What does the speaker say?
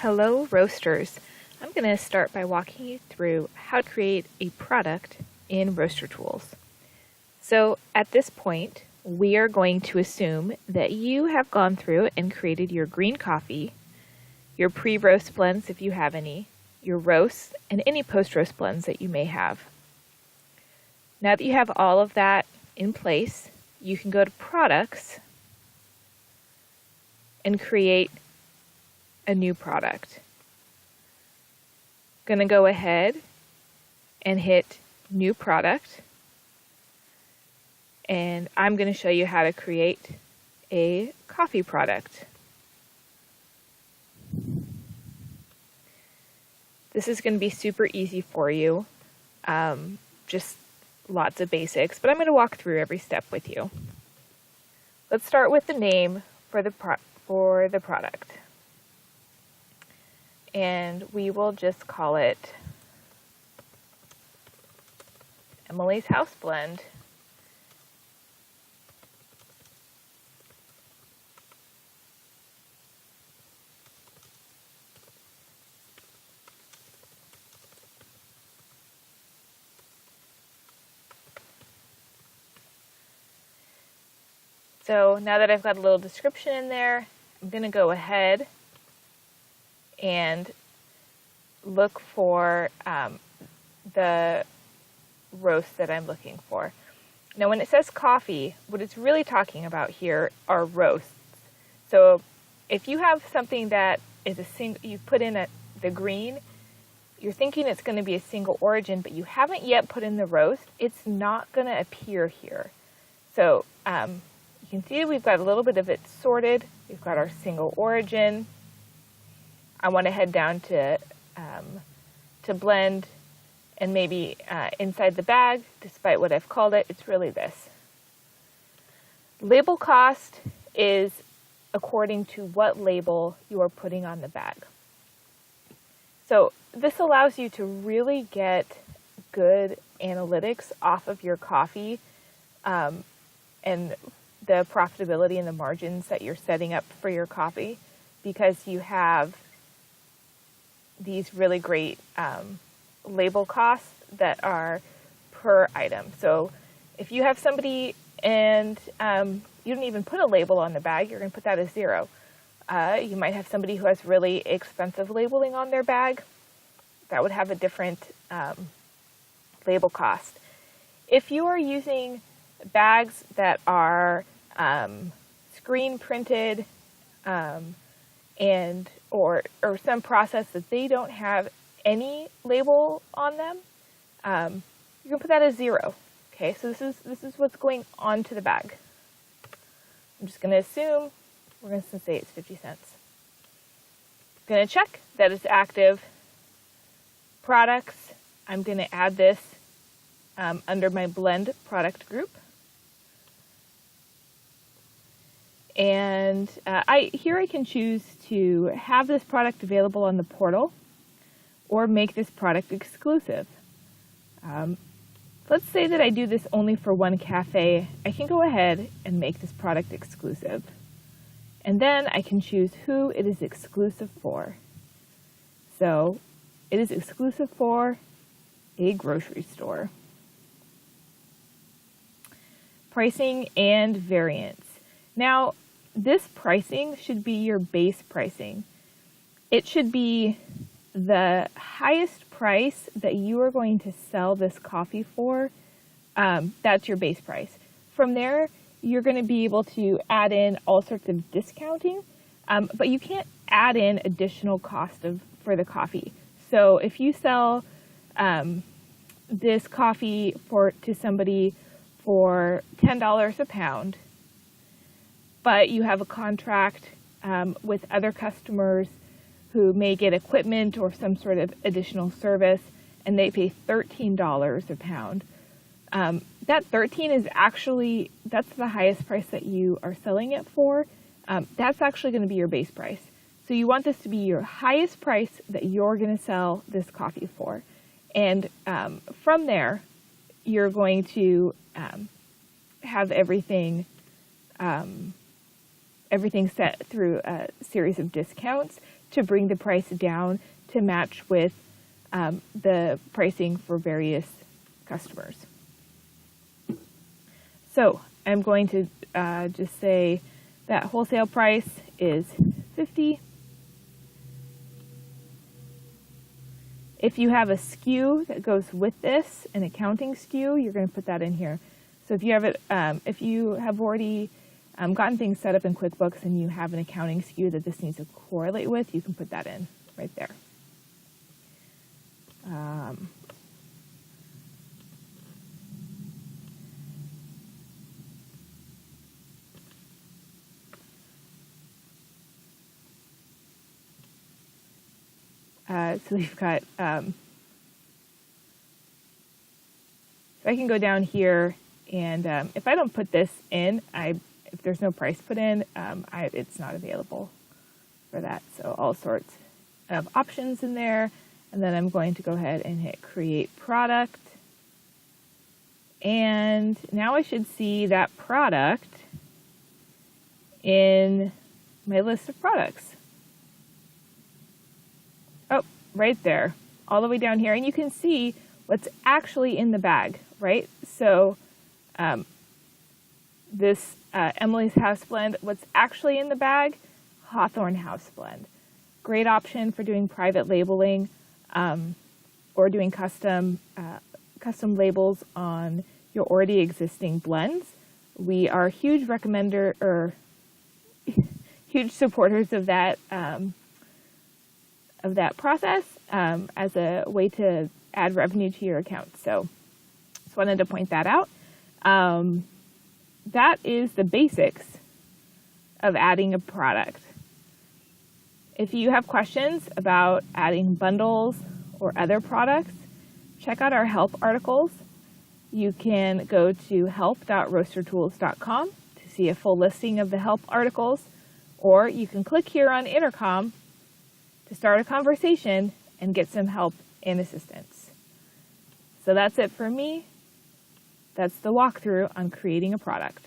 Hello roasters. I'm going to start by walking you through how to create a product in RoasterTools. So at this point, we are going to assume that you have gone through and created your green coffee, your pre-roast blends if you have any, your roasts, and any post-roast blends that you may have. Now that you have all of that in place, you can go to Products and create a new product. Going to go ahead and hit New Product, and I'm going to show you how to create a coffee product. This is going to be super easy for you, just lots of basics, but I'm going to walk through every step with you. Let's start with the name for the product. And we will just call it Emily's House Blend. So now that I've got a little description in there, I'm going to go ahead and look for the roast that I'm looking for. Now when it says coffee, what it's really talking about here are roasts. So if you have something that is a single, you put in the green, you're thinking it's going to be a single origin, but you haven't yet put in the roast, it's not going to appear here. So you can see we've got a little bit of it sorted. We've got our single origin. I want to head down to blend, and maybe inside the bag, despite what I've called it, it's really this. Label cost is according to what label you are putting on the bag. So this allows you to really get good analytics off of your coffee and the profitability and the margins that you're setting up for your coffee, because you have these really great label costs that are per item. So if you have somebody and you don't even put a label on the bag, you're going to put that as 0. You might have somebody who has really expensive labeling on their bag. That would have a different label cost. If you are using bags that are screen printed and or some process that they don't have any label on them, you can put that as 0. Okay, so this is what's going onto the bag. I'm just going to assume we're going to say it's 50 cents. I'm going to check that it's active. Products, I'm going to add this under my blend product group. And here I can choose to have this product available on the portal or make this product exclusive. Let's say that I do this only for one cafe. I can go ahead and make this product exclusive. And then I can choose who it is exclusive for. So it is exclusive for a grocery store. Pricing and variants. Now, this pricing should be your base pricing. It should be the highest price that you are going to sell this coffee for. That's your base price. From there, you're going to be able to add in all sorts of discounting, but you can't add in additional cost for the coffee. So if you sell this coffee to somebody for $10 a pound, but you have a contract with other customers who may get equipment or some sort of additional service, and they pay $13 a pound. That 13 is actually, that's the highest price that you are selling it for. That's actually going to be your base price. So you want this to be your highest price that you're going to sell this coffee for. And from there, you're going to have everything set through a series of discounts to bring the price down to match with the pricing for various customers. So I'm going to just say that wholesale price is $50. If you have a SKU that goes with this, an accounting SKU, you're going to put that in here. So if you have it, if you have already gotten things set up in QuickBooks and you have an accounting SKU that this needs to correlate with, you can put that in right there. So we've got, so I can go down here, and if I don't put this in, if there's no price put in, it's not available for that. So all sorts of options in there, and then I'm going to go ahead and hit Create Product. And now I should see that product in my list of products. Oh, right there, all the way down here. And you can see what's actually in the bag, right? So this Emily's House Blend, what's actually in the bag, Hawthorne House Blend. Great option for doing private labeling or doing custom labels on your already existing blends. We are huge recommender or huge supporters of that process as a way to add revenue to your account. So just wanted to point that out. That is the basics of adding a product. If you have questions about adding bundles or other products, check out our help articles. You can go to help.roastertools.com to see a full listing of the help articles, or you can click here on Intercom to start a conversation and get some help and assistance. So that's it for me. That's the walkthrough on creating a product.